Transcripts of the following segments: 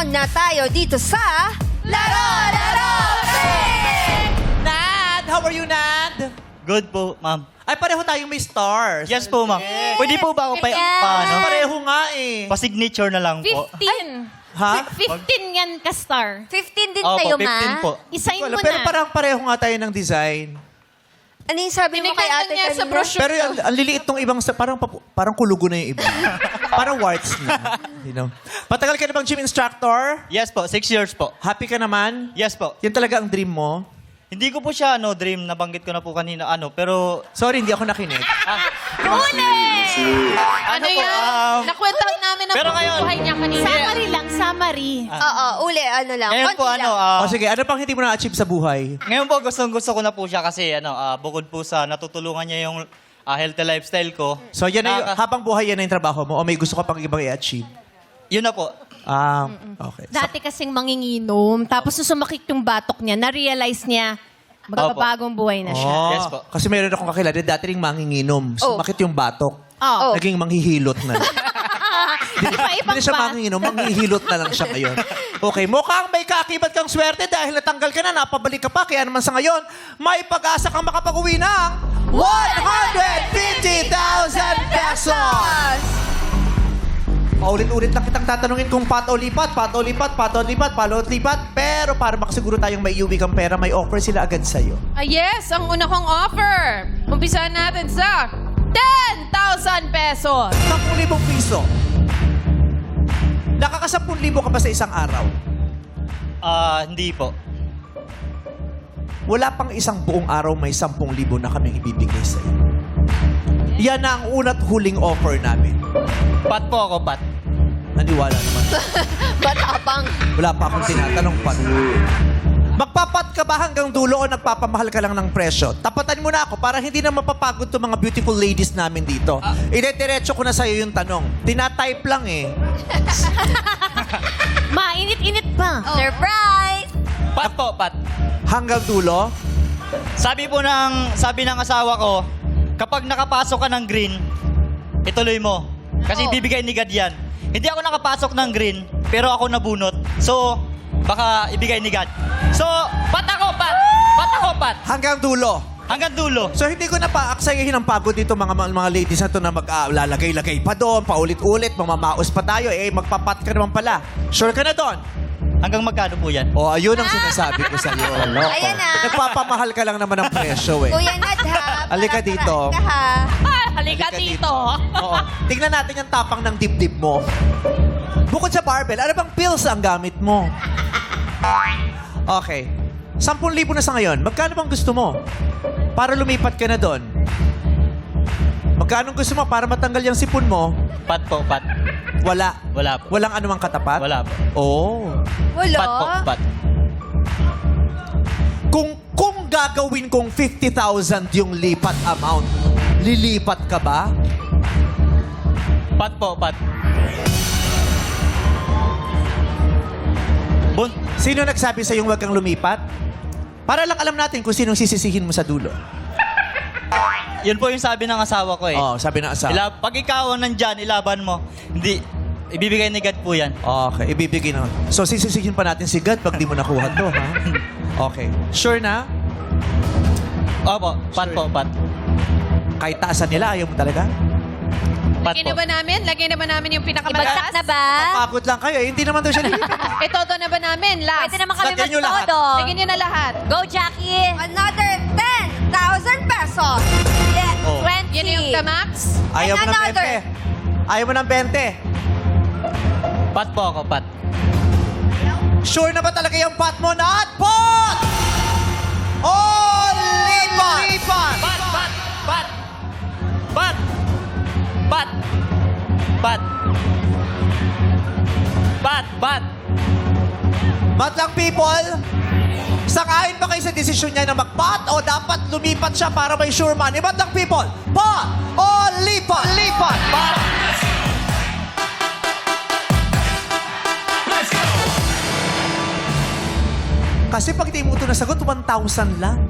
round na tayo dito sa... Laro! Nad! How are you, Nad? Good po, ma'am. Ay, pareho tayong may stars. Yes po, ma'am. Pwede po ba ako paano? Pareho nga eh. Pa-signature na lang po. 15. Ha? 15 yan ka star. 15 din Opo, kayo, 15 ma? po. Isain mo Pero na. parang pareho nga tayo ng design. Ano yung sabi mo kay ate niya sa kanina? brochure. Pero ang liliit tong ibang, parang kulugo na yung iba. Parang warts na. You know? Patagal ka na bang gym instructor? Yes po, 6 years po. Happy ka naman? Yes po. Yan talaga ang dream mo? Hindi ko po siya dream, nabanggit ko na po kanina pero Sorry, hindi ako nakinig. Huli! ano po, Nakwentan namin ang pero ngayon- buhay niya kanina. Summary lang, summary. Oo, uli, ano lang. ngayon po konti lang. O sige, ano pang hindi mo na-achieve sa buhay? ngayon po gusto ko na po siya kasi bukod po sa natutulungan niya yung healthy lifestyle ko. So yan na nakaka- habang buhay yan na yung trabaho mo o may gusto ka pang ibang i-achieve? Yun na po. Okay. Dati kasing manginginom, tapos nung sumakit yung batok niya, na-realize niya, magpapagong buhay na siya. Yes po. Kasi meron akong kakilala, dati ring manginginom. Sumakit yung batok. Oh. Naging manghihilot na. Iba-ibang Hindi siya pa. manginginom, manghihilot na lang siya ngayon. Okay, mukhang may kaakibat kang swerte dahil natanggal ka na, napabalik ka pa. Kaya naman sa ngayon, may pag-asa kang makapag-uwi ng 150,000 pesos! Paulit-ulit lang kitang tatanungin kung pat o lipat, pat o lipat, pat o lipat, palot lipat. Pero para makasiguro tayong may iuwi kang pera, may offer sila agad sa'yo. Yes, ang una kong offer. Umpisahan natin sa 10,000 pesos. 10,000 piso. Nakaka-10,000 ka ba sa isang araw? Hindi po. Wala pang isang buong araw may 10,000 na kaming ibibigay sa'yo. Yan na ang una't huling offer namin. Pat po ako, pat. Naniwala naman. Matapang. Wala pa akong tinatanong pa. Magpapat ka ba hanggang dulo o nagpapamahal ka lang ng presyo? Tapatan mo na ako para hindi na mapapagod to mga beautiful ladies namin dito. Idediretso ko na sa'yo yung tanong. Tinatype lang eh. Mainit-init pa. Surprise! Pat po, pat. Hanggang dulo? Sabi ng asawa ko, kapag nakapasok ka ng green, ituloy mo. Kasi ibibigay ni God yan. Hindi ako nakapasok ng green, pero ako nabunot. So, baka ibigay ni God. So, pat ako, pat. Pat ako, pat. Hanggang dulo. Hanggang dulo. So hindi ko na paaksayahin ang pagod dito mga ladies na to na maglalagay-lagay pa doon, paulit-ulit, mamamaos pa tayo. Eh, magpapat ka naman pala. Sure ka na doon? Hanggang magkano po yan? O, ayun ang sinasabi ko sa'yo. Ayan na. Nagpapamahal ka lang naman ng presyo eh. Kuya Nad, ha? Halika dito. Ka, ha? Halika dito. Oo. Tingnan natin yung tapang ng dibdib mo. Bukod sa barbell, ano bang pills ang gamit mo? Okay. 10,000 na sa ngayon. Magkano bang gusto mo? Para lumipat ka na doon. Magkano gusto mo para matanggal yung sipon mo? Pat po, pat. Wala. Wala po. Walang anumang katapat? Wala po. Oh. Wala. Pat po, pat. Kung gagawin kong 50,000 yung lipat amount, lilipat ka ba? Pat po, pat. Sino nagsabi sa yung wag kang lumipat? Para lang alam natin kung sinong sisisihin mo sa dulo. Yun po yung sabi ng asawa ko eh. Oh, sabi ng asawa. Pag ikaw ang nandyan, ilaban mo. Hindi, ibibigay ni God po yan. Okay, ibibigay na. So, sisisihin pa natin si God pag di mo nakuha to, ha? Okay. Sure na? Opo, pat po, pat. Kahit taasan nila, ayaw mo talaga? Pat Lagyan na po. ba namin? Lagyan na ba namin yung Ibagsak pinakamataas? na ba? Pagod lang kayo. Eh, hindi naman daw siya nilipat. Itoto na ba namin? Last. Pwede naman kami Lagyan nyo lahat. magtodo. Lagyan nyo na lahat. Go, Jackie! Another 10,000 pesos! Yeah, Oh. 20. Yan yung the-max. Ayaw mo And ng another. 20. Ayaw mo ng 20. Pat po ako, pat. Sure na ba talaga yung pot mo? Not pot! Oh, lipat! Lipat! Pat, pat, pat. Pat. Pat. Pat. Pat, pat. Matlang people, sangayon ba kayo sa desisyon niya na mag-pot o dapat lumipat siya para may sure money? Matlang people, pot o lipat? Lipat! Pat. Kasi pag di mo ito nasagot, 1,000 lang.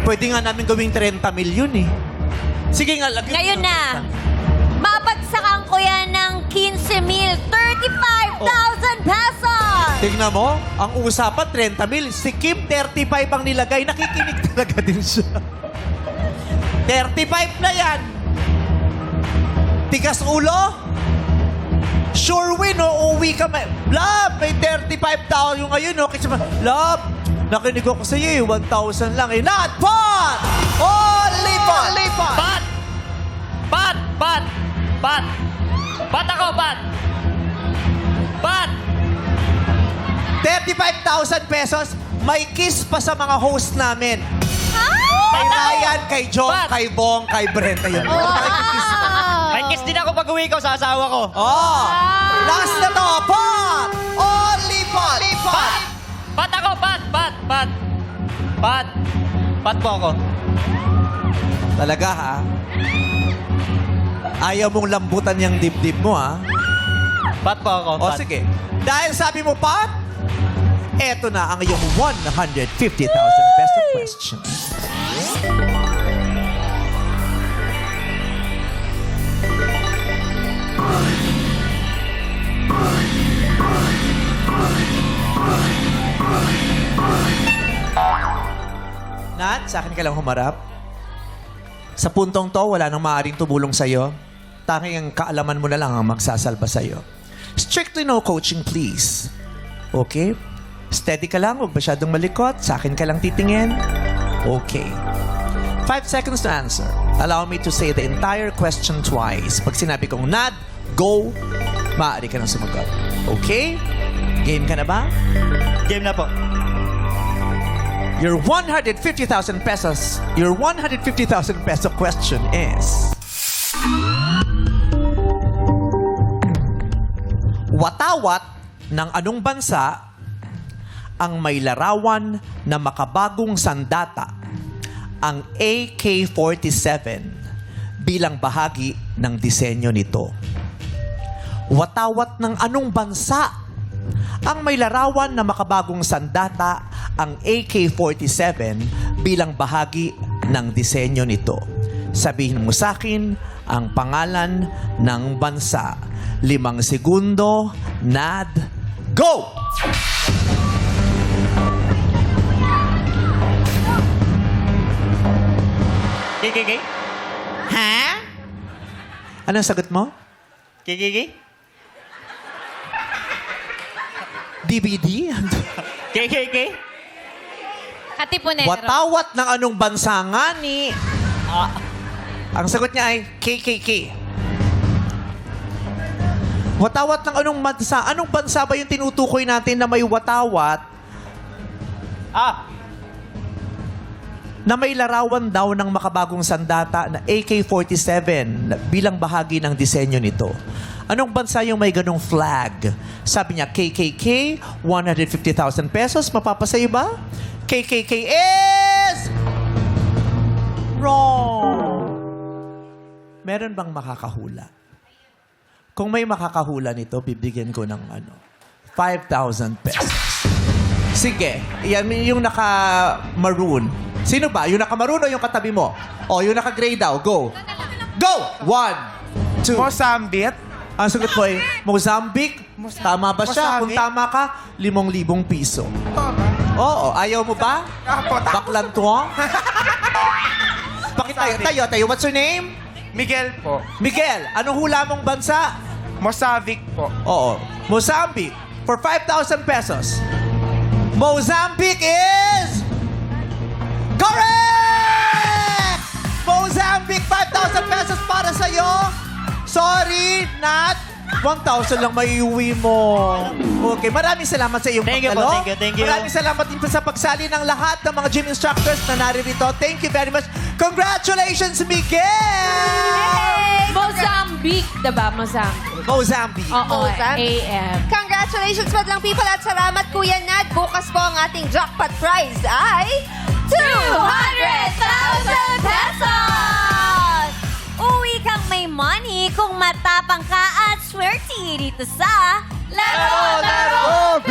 Pwede nga namin gawing 30 milyon eh. Sige nga, lagyan Ngayon mo ng na. 30. Mabagsakan ko yan ng 15,000. 35,000 Tingnan mo, ang usapan 30 mil. Si Kim, 35 ang nilagay. Nakikinig talaga din siya. 35 na yan. Tigas ulo? Sure win, o uwi ka. Love, may 35,000 yung ngayon, no? Kasi, love, nakinig ako sa iyo, 1,000 lang. Not pot! Only pot! Only pot! Pat! Pat! Pat! Pat! Pat ako, pat! Pat! 35,000 pesos, may kiss pa sa mga host namin. Kay Ryan, kay John, Pat! kay Bong, kay Brent. Ayun. Kiss pa. May kiss din ako pag uwi ko sa asawa ko. Oh! Last na to, pot! Only pot! Only pot! Pat! Pat ako, pat! Pat! Pat! Pat! Pat po ako. Talaga, ha? Ayaw mong lambutan yung dibdib mo, ha? Pat po ako, O pat. sige. Dahil sabi mo, Pat, eto na ang iyong 150,000 peso question. Nat, sa akin ka lang humarap. Sa puntong to, wala nang maaaring tumulong sa'yo. Tanging ang kaalaman mo na lang ang magsasalba sa'yo. Strictly no coaching, please. Okay? Steady ka lang, huwag masyadong malikot. Sa akin ka lang titingin. Okay. 5 seconds to answer. Allow me to say the entire question twice. Pag sinabi kong Nad, go, maaari ka nang sumagot. Okay? Game ka na ba? Game na po. Your 150,000 pesos, your 150,000 peso question is... Watawat ng anong bansa ang may larawan na makabagong sandata, ang AK-47, bilang bahagi ng disenyo nito? Watawat ng anong bansa ang may larawan na makabagong sandata, ang AK-47, bilang bahagi ng disenyo nito? Sabihin mo sa akin ang pangalan ng bansa. 5 segundo, Nad, go! KKK? Ha? Anong sagot mo? KKK? DVD? Katipunero. Watawat ng anong bansa nga ni... Ang sagot niya ay KKK. Watawat ng anong bansa? Anong bansa ba yung tinutukoy natin na may watawat na may larawan daw ng makabagong sandata na AK-47 bilang bahagi ng disenyo nito? Anong bansa yung may ganong flag? Sabi niya, KKK, 150,000 pesos. Mapapasayo ba? KKK is... wrong. Meron bang makakahula? Kung may makakahula nito, bibigyan ko ng 5,000 pesos. Sige, yan yung naka-maroon. Sino ba? Yung naka-maroon o yung katabi mo? O yung naka-gray daw. Go! Go! 1, 2. Mozambique. Ang sagot mo ay Mozambique. Tama ba siya? Kung Mozambique. tama ka, 5,000 piso. Oo, ayaw mo ba? Baklan to? Tayo. What's your name? Miguel po. Miguel, anong hula mong bansa? Mozambique po. Oo, Mozambique. For 5,000 pesos. Mozambique is... correct! Mozambique, 5,000 pesos para sa'yo. Sorry, Nat. 1,000 lang may iuwi mo. Okay, maraming salamat sa iyong Thank you po, pagdalo. thank you. Maraming salamat din po sa pagsali ng lahat ng mga gym instructors na naririto. Thank you very much. Congratulations, Miguel! Mozambique, diba? Mozambique. Mozambique. Oo, Mozambique. AM. Congratulations, madlang people, at salamat, Kuya Nad. Bukas po ang ating jackpot prize ay 200,000 pesos! Uwi kang may money kung matapang ka at swerte dito sa Laro!